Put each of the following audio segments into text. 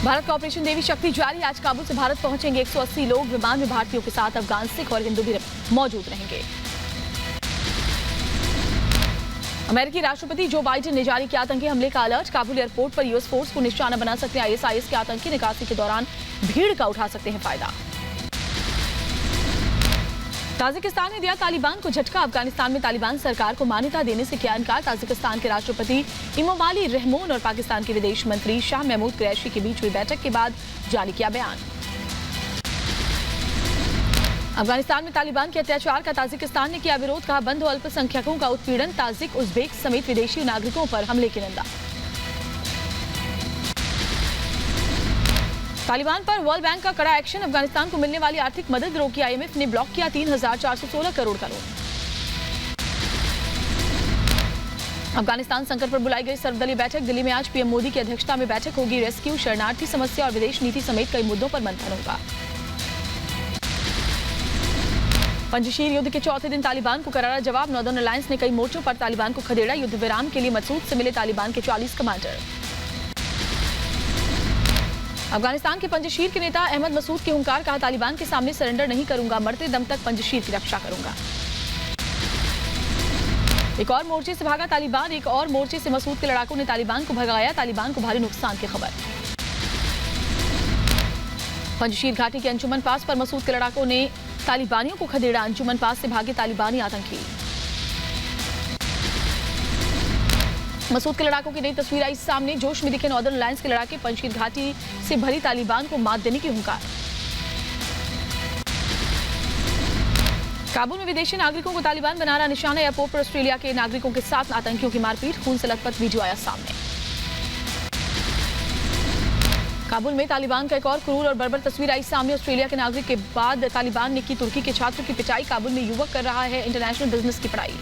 भारत का ऑपरेशन देवी शक्ति जारी। आज काबुल से भारत पहुंचेंगे 180 लोग। विमान में भारतीयों के साथ अफगान, सिख और हिंदू भी मौजूद रहेंगे। अमेरिकी राष्ट्रपति जो बाइडेन ने जारी किया आतंकी हमले का अलर्ट। काबुल एयरपोर्ट पर यूएस फोर्स को निशाना बना सकते हैं आईएसआईएस के आतंकी। निकासी के दौरान भीड़ का उठा सकते हैं फायदा। ताजिकिस्तान ने दिया तालिबान को झटका। अफगानिस्तान में तालिबान सरकार को मान्यता देने से किया इनकार। ताजिकिस्तान के राष्ट्रपति इमोमाली रहमोन और पाकिस्तान के विदेश मंत्री शाह महमूद कुरैशी के बीच हुई बैठक के बाद जारी किया बयान। अफगानिस्तान में तालिबान के अत्याचार का ताजिकिस्तान ने किया विरोध। कहा बंद हो अल्पसंख्यकों का उत्पीड़न। ताजिक, उज्बेक समेत विदेशी नागरिकों पर हमले की निंदा। तालिबान पर वर्ल्ड बैंक का कड़ा एक्शन। अफगानिस्तान को मिलने वाली आर्थिक मदद रोकी। आईएमएफ ने ब्लॉक किया 3,416 करोड़ का लोन। अफगानिस्तान संकट पर बुलाई गई सर्वदलीय बैठक। दिल्ली में आज पीएम मोदी की अध्यक्षता में बैठक होगी। रेस्क्यू, शरणार्थी समस्या और विदेश नीति समेत कई मुद्दों पर मंथन होगा। पंजशीर युद्ध के चौथे दिन तालिबान को करारा जवाब। नॉर्दर्न अलायंस ने कई मोर्चों पर तालिबान को खदेड़ा। युद्ध विराम के लिए मसूद से मिले तालिबान के 40 कमांडर। अफगानिस्तान के पंजशीर के नेता अहमद मसूद के हुंकार। कहा तालिबान के सामने सरेंडर नहीं करूंगा, मरते दम तक पंजशीर की रक्षा करूंगा। एक और मोर्चे से भागा तालिबान। एक और मोर्चे से मसूद के लड़ाकों ने तालिबान को भगाया। तालिबान को भारी नुकसान की खबर। पंजशीर घाटी के अंजुमन पास पर मसूद के लड़ाकों ने तालिबानियों को खदेड़ा। अंजुमन पास से भागे तालिबानी आतंकी। मसूद के लड़ाकों की नई तस्वीर आई सामने। जोश में दिखे नॉर्दर्न अलायंस के लड़ाके। पंजशीर घाटी से भरी तालिबान को मात देने की हुंकार। काबुल में विदेशी नागरिकों को तालिबान बना रहा निशाना। एयरपोर्ट पर ऑस्ट्रेलिया के नागरिकों के साथ आतंकियों की मारपीट। खून से लथपथ वीडियो आया सामने। काबुल में तालिबान का एक और क्रूर और बर्बर तस्वीर आई सामने। ऑस्ट्रेलिया के नागरिक के बाद तालिबान ने की तुर्की के छात्र की पिटाई। काबुल में युवक कर रहा है इंटरनेशनल बिजनेस की पढ़ाई।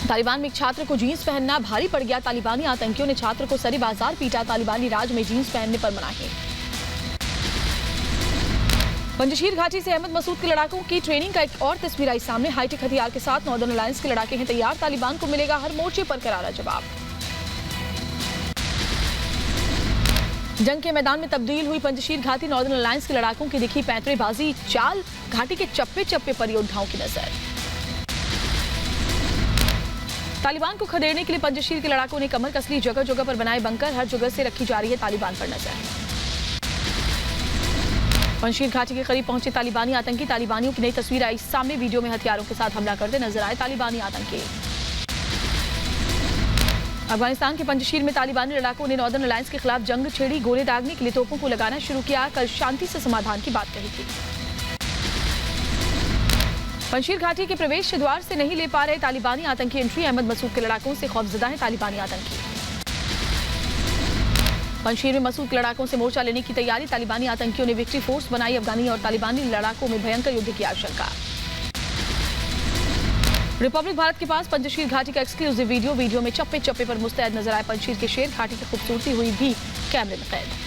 तालिबान में एक छात्र को जींस पहनना भारी पड़ गया। तालिबानी आतंकियों ने छात्र को सरे बाजार पीटा। तालिबानी राज में जींस पहनने पर मनाही। पंजशीर घाटी से अहमद मसूद के लड़ाकों की ट्रेनिंग का एक और तस्वीर आई सामने। हाईटेक हथियार के साथ नॉर्दर्न अलायंस के लड़ाके हैं तैयार। तालिबान को मिलेगा हर मोर्चे पर करारा जवाब। जंग के मैदान में तब्दील हुई पंजशीर घाटी। नॉर्दर्न अलायंस के लड़ाकों की दिखी पैंतरेबाजी चाल। घाटी के चप्पे चप्पे पर योद्धाओं की नजर। तालिबान को खदेड़ने के लिए पंजशीर के लड़ाकों ने कमर कस ली। जगह जगह पर बनाए बंकर। हर जगह से रखी जा रही है तालिबान पर नजर। पंजशीर घाटी के करीब पहुंचे तालिबानी आतंकी। तालिबानियों की नई तस्वीर आई सामने। वीडियो में हथियारों के साथ हमला करते नजर आए तालिबानी आतंकी। अफगानिस्तान के पंजशीर में तालिबानी लड़ाकों ने नॉर्दर्न अलायंस के खिलाफ जंग छेड़ी। गोले दागने के लिए तोपों को लगाना शुरू किया। कल शांति से समाधान की बात कही थी। पंजशीर घाटी के प्रवेश द्वार से नहीं ले पा रहे तालिबानी आतंकी एंट्री। अहमद मसूद के लड़ाकों से खौफजदा है तालिबानी आतंकी। पंजशीर में मसूद के लड़ाकों से मोर्चा लेने की तैयारी। तालिबानी आतंकियों ने विक्ट्री फोर्स बनाई। अफगानी और तालिबानी लड़ाकों में भयंकर युद्ध की आशंका। रिपब्लिक भारत के पास पंजशीर घाटी का एक्सक्लूसिव वीडियो में चप्पे चप्पे पर मुस्तैद नजर आए पंजशीर के शेर। घाटी की खूबसूरती हुई भी कैमरे में कैद।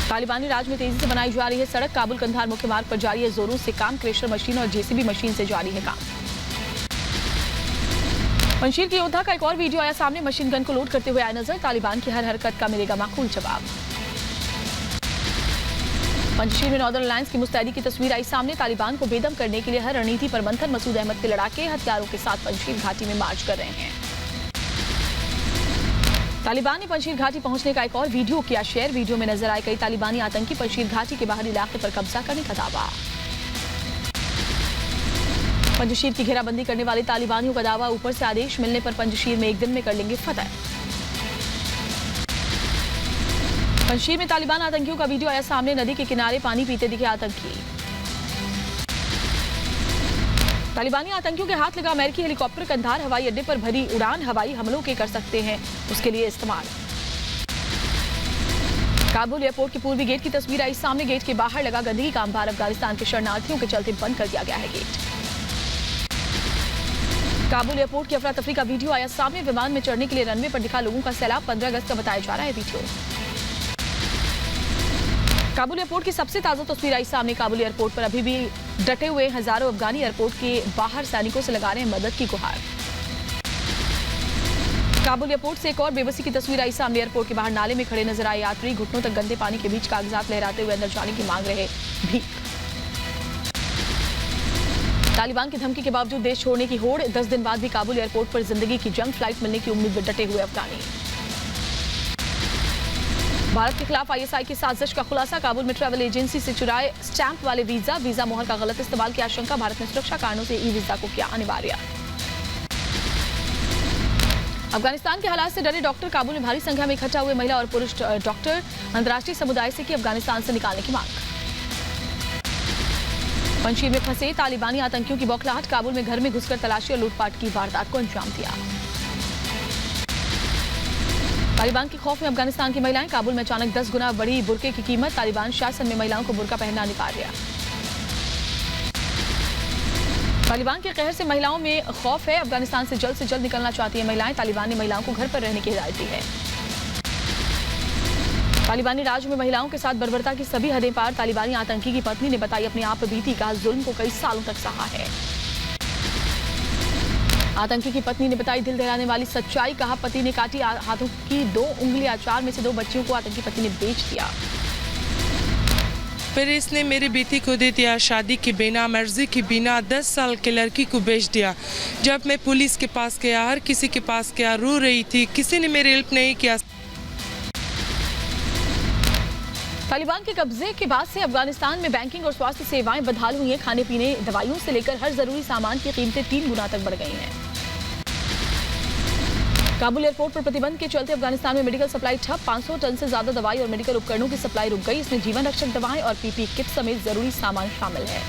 तालिबानी राज में तेजी से बनाई जा रही है सड़क। काबुल कंधार मुख्य मार्ग पर जारी है जोरों से काम। क्रेशर मशीन और जेसीबी मशीन से जारी है काम। पंजशीर के योद्धा का एक और वीडियो आया सामने। मशीन गन को लोड करते हुए आए नजर। तालिबान की हर हरकत का मिलेगा माकूल जवाब। पंजशीर में नॉर्दर्न अलायंस की मुस्तैदी की तस्वीर आई सामने। तालिबान को बेदम करने के लिए हर रणनीति पर मंथन। मसूद अहमद के लड़ाके हथियारों के साथ पंजशीर घाटी में मार्च कर रहे हैं। तालिबान ने पंजशीर घाटी पहुंचने का एक और वीडियो किया शेयर। वीडियो में नजर आए कई तालिबानी आतंकी। पंजशीर घाटी के बाहरी इलाके पर कब्जा करने का दावा। पंजशीर की घेराबंदी करने वाले तालिबानियों का दावा। ऊपर से आदेश मिलने पर पंजशीर में एक दिन में कर लेंगे फतह। पंजशीर में तालिबान आतंकियों का वीडियो आया सामने। नदी के किनारे पानी पीते दिखे आतंकी। तालिबानी आतंकियों के हाथ लगा अमेरिकी हेलीकॉप्टर। कंधार हवाई अड्डे पर भरी उड़ान। हवाई हमलों के कर सकते हैं उसके लिए इस्तेमाल। काबुल एयरपोर्ट के पूर्वी गेट की तस्वीर आई सामने। गेट के बाहर लगा गंदगी का अंबार। अफगानिस्तान के शरणार्थियों के चलते बंद कर दिया गया है गेट। काबुल एयरपोर्ट की अफरा तफरी का वीडियो आया सामने। विमान में चढ़ने के लिए रनवे पर दिखा लोगों का सैलाब। 15 अगस्त का बताया जा रहा है वीडियो। काबुल एयरपोर्ट की सबसे ताजा तस्वीर आई सामने। काबुल एयरपोर्ट पर अभी भी डटे हुए हजारों अफगानी एयरपोर्ट के बाहर सैनिकों से लगा रहे हैं मदद की गुहार। काबुल एयरपोर्ट से एक और बेबसी की तस्वीर आई सामने। एयरपोर्ट के बाहर नाले में खड़े नजर आए यात्री, घुटनों तक गंदे पानी के बीच कागजात लहराते हुए अंदर जाने की मांग रहे भीख। तालिबान की धमकी के बावजूद देश छोड़ने की होड़, 10 दिन बाद भी काबुल एयरपोर्ट पर जिंदगी की जंग, फ्लाइट मिलने की उम्मीद में डटे हुए अफगानी। भारत के खिलाफ ISI की साजिश का खुलासा, काबुल में ट्रैवल एजेंसी से चुराए स्टैंप वाले वीजा मोहर का गलत इस्तेमाल की आशंका, भारत ने सुरक्षा कारणों से ई-वीजा को किया अनिवार्य। अफगानिस्तान के हालात से डरे डॉक्टर, काबुल में भारी संख्या में इकट्ठा हुए महिला और पुरुष डॉक्टर, अंतर्राष्ट्रीय समुदाय से की अफगानिस्तान से निकालने की मांग। पंजशीर में फंसे तालिबानी आतंकियों की बौखलाहट, काबुल में घर में घुसकर तलाशी और लूटपाट की वारदात को अंजाम दिया। तालिबान के खौफ में अफगानिस्तान की महिलाएं, काबुल में अचानक 10 गुना बढ़ी बुर्के की कीमत, तालिबान शासन में महिलाओं को बुर्का पहनना अनिवार्य। तालिबान के कहर से महिलाओं में खौफ है, अफगानिस्तान से जल्द निकलना चाहती है महिलाएं, तालिबान ने महिलाओं को घर पर रहने की हिदायत दी है। तालिबानी राज में महिलाओं के साथ बर्बरता की सभी हदें पार, तालिबानी आतंकी की पत्नी ने बताई अपनी आप बीती, कहा जुल्म को कई सालों तक सहा है। आतंकी की पत्नी ने बताई दिल दहलाने वाली सच्चाई, कहा पति ने काटी हाथों की 2 उंगलियां, 4 में से 2 बच्चियों को आतंकी पति ने बेच दिया। फिर इसने मेरी बेटी को दे दिया शादी के बिना, मर्जी के बिना, 10 साल के लड़की को बेच दिया। जब मैं पुलिस के पास गया, हर किसी के पास गया, रो रही थी, किसी ने मेरी हेल्प नहीं किया। तालिबान के कब्जे के बाद से अफगानिस्तान में बैंकिंग और स्वास्थ्य सेवाएं बदहाल हुई हैं, खाने पीने, दवाइयों से लेकर हर जरूरी सामान की कीमतें 3 गुना तक बढ़ गई हैं। काबुल एयरपोर्ट पर प्रतिबंध के चलते अफगानिस्तान में मेडिकल सप्लाई ठप, 500 टन से ज्यादा दवाई और मेडिकल उपकरणों की सप्लाई रुक गई। इसमें जीवन रक्षक दवाएं और PPE किट समेत जरूरी सामान शामिल है।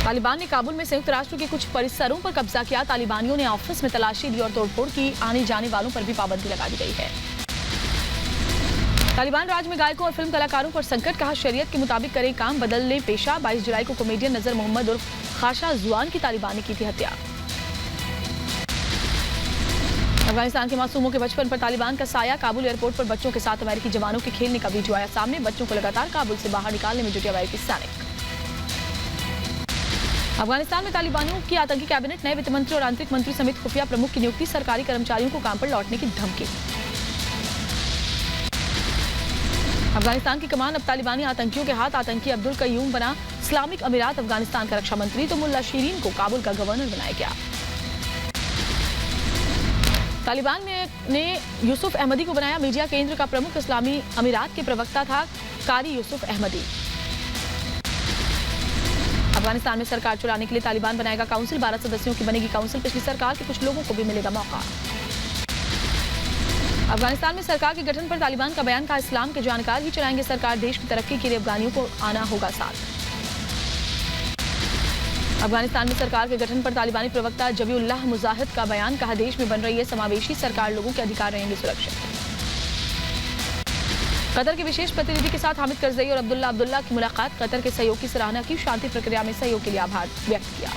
तालिबान ने काबुल में संयुक्त राष्ट्र के कुछ परिसरों पर कब्जा किया, तालिबानियों ने ऑफिस में तलाशी ली और तोड़फोड़ की, आने जाने वालों पर भी पाबंदी लगा दी गई है। तालिबान राज में गायकों और फिल्म कलाकारों पर संकट, कहा शरीयत के मुताबिक करें काम, बदल लें पेशा। 22 जुलाई को कॉमेडियन नजर मोहम्मद और खाशा जुआन की तालिबान ने की थी हत्या। अफगानिस्तान के मासूमों के बचपन पर तालिबान का साया, काबुल एयरपोर्ट पर बच्चों के साथ अमेरिकी जवानों के खेलने का वीडियो आया सामने, बच्चों को लगातार काबुल से बाहर निकालने में जुटे अमेरिकी सैनिक। अफगानिस्तान में तालिबानियों की आतंकी कैबिनेट, नए वित्त मंत्री और आंतरिक मंत्री समेत खुफिया प्रमुख की नियुक्ति, सरकारी कर्मचारियों को काम पर लौटने की धमकी। अफगानिस्तान की कमान अब तालिबानी आतंकियों के हाथ, आतंकी अब्दुल कयूम बना इस्लामिक अमीरात अफगानिस्तान का रक्षा मंत्री, तो मुल्ला शीरीन को काबुल का गवर्नर बनाया गया। तालिबान ने यूसुफ अहमदी को बनाया मीडिया केंद्र का प्रमुख, इस्लामी अमीरात के प्रवक्ता था कारी यूसुफ अहमदी। अफगानिस्तान में सरकार चुराने के लिए तालिबान बनाएगा काउंसिल, 12 सदस्यों की बनेगी काउंसिल, पिछली सरकार के कुछ लोगों को भी मिलेगा मौका। अफगानिस्तान में सरकार के गठन पर तालिबान का बयान, का इस्लाम के जानकार ही चलाएंगे सरकार, देश की तरक्की के लिए अफगानियों को आना होगा साथ। अफगानिस्तान में सरकार के गठन पर तालिबानी प्रवक्ता जबीउल्लाह मुजाहिद का बयान, कहा देश में बन रही है समावेशी सरकार, लोगों के अधिकार रहेंगे सुरक्षित। कतर के विशेष प्रतिनिधि के साथ हामिद करजई और अब्दुल्ला की मुलाकात, कतर के सहयोग की सराहना की, शांति प्रक्रिया में सहयोग के लिए आभार व्यक्त किया।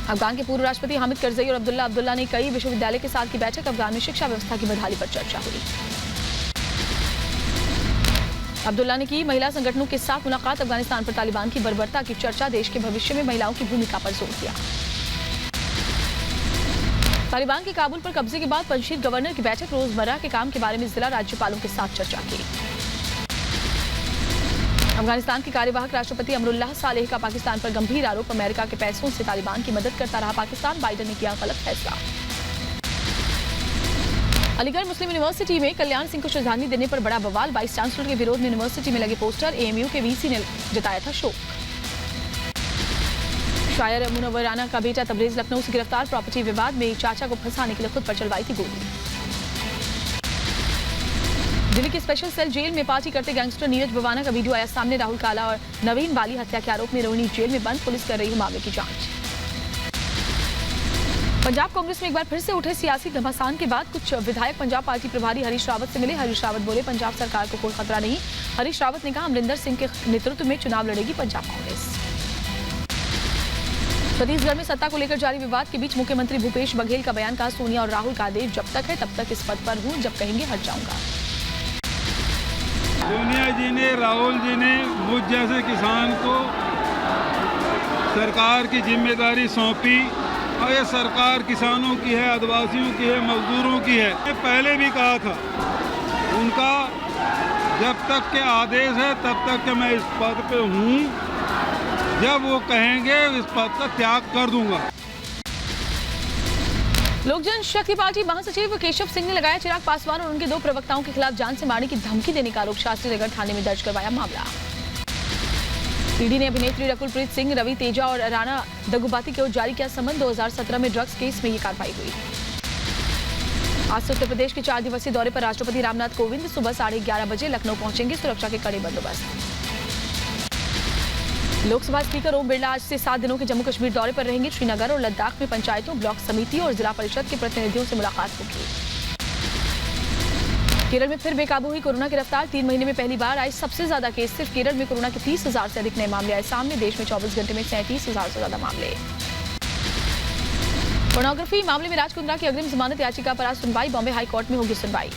अफगान के पूर्व राष्ट्रपति हामिद करजई और अब्दुल्ला ने कई विश्वविद्यालय के साथ की बैठक, अफगान में शिक्षा व्यवस्था की बहाली पर चर्चा हुई। अब्दुल्ला ने की महिला संगठनों के साथ मुलाकात, अफगानिस्तान पर तालिबान की बर्बरता की चर्चा, देश के भविष्य में महिलाओं की भूमिका पर जोर दिया। तालिबान के काबुल पर कब्जे के बाद पंजशीर गवर्नर की बैठक, रोजमर्रा के काम के बारे में जिला राज्यपालों के साथ चर्चा की। अफगानिस्तान के कार्यवाहक राष्ट्रपति अमरुल्लाह सालेह का पाकिस्तान पर गंभीर आरोप, अमेरिका के पैसों से तालिबान की मदद करता रहा पाकिस्तान, बाइडन ने किया गलत फैसला। अलीगढ़ मुस्लिम यूनिवर्सिटी में कल्याण सिंह को श्रद्धांजलि देने पर बड़ा बवाल, वाइस चांसलर के विरोध में यूनिवर्सिटी में लगे पोस्टर, AMU के VC ने जताया था शोक। शायर मुनव्वराना का बेटा तबरेज लखनऊ से गिरफ्तार, प्रॉपर्टी विवाद में चाचा को फंसाने के लिए खुद पर चलवाई थी गोली। दिल्ली की स्पेशल सेल जेल में पार्टी करते गैंगस्टर नीरज बवाना का वीडियो आया सामने, राहुल काला और नवीन बाली हत्या के आरोप में रोहिणी जेल में बंद, पुलिस कर रही है मामले की जांच। पंजाब कांग्रेस में एक बार फिर से उठे सियासी घमासान के बाद कुछ विधायक पंजाब पार्टी प्रभारी हरीश रावत से मिले, हरीश रावत बोले पंजाब सरकार को कोई खतरा नहीं। हरीश रावत ने कहा अमरिंदर सिंह के नेतृत्व में चुनाव लड़ेगी पंजाब कांग्रेस। छत्तीसगढ़ में सत्ता को लेकर जारी विवाद के बीच मुख्यमंत्री भूपेश बघेल का बयान, कहा सोनिया और राहुल का आदेश जब तक है तब तक इस पद पर हूं, जब कहेंगे हट जाऊंगा। सोनिया जी ने, राहुल जी ने मुझ जैसे किसान को सरकार की जिम्मेदारी सौंपी और ये सरकार किसानों की है, आदिवासियों की है, मजदूरों की है। मैं पहले भी कहा था, उनका जब तक के आदेश है तब तक के मैं इस पद पे हूँ। जब वो कहेंगे इस पद का त्याग कर दूंगा। लोक जनशक्ति पार्टी महासचिव केशव सिंह ने लगाया चिराग पासवान और उनके 2 प्रवक्ताओं के खिलाफ जान से मारने की धमकी देने का आरोप। शास्त्री नगर थाने में दर्ज करवाया मामला। ईडी ने अभिनेत्री रकुलप्रीत सिंह, रवि तेजा और राणा दगुबाती की ओर जारी किया समन। 2017 में ड्रग्स केस में ये कार्रवाई हुई। आज से उत्तर प्रदेश के 4 दिवसीय दौरे पर राष्ट्रपति रामनाथ कोविंद सुबह 11:30 बजे लखनऊ पहुंचेंगे। सुरक्षा के कड़े बंदोबस्त। लोकसभा स्पीकर ओम बिरला आज से 7 दिनों के जम्मू कश्मीर दौरे पर रहेंगे। श्रीनगर और लद्दाख में पंचायतों, ब्लॉक समिति और जिला परिषद के प्रतिनिधियों से मुलाकात होगी। केरल में फिर बेकाबू हुई कोरोना की रफ्तार। 3 महीने में पहली बार आए सबसे ज्यादा केस। सिर्फ केरल में कोरोना के 30,000 से अधिक नए मामले आए सामने। देश में 24 घंटे में 37,000 से ज्यादा मामले। पोर्नोग्राफी मामले में राज कुंद्रा की अग्रिम जमानत याचिका पर आज सुनवाई। बॉम्बे हाई कोर्ट में होगी सुनवाई।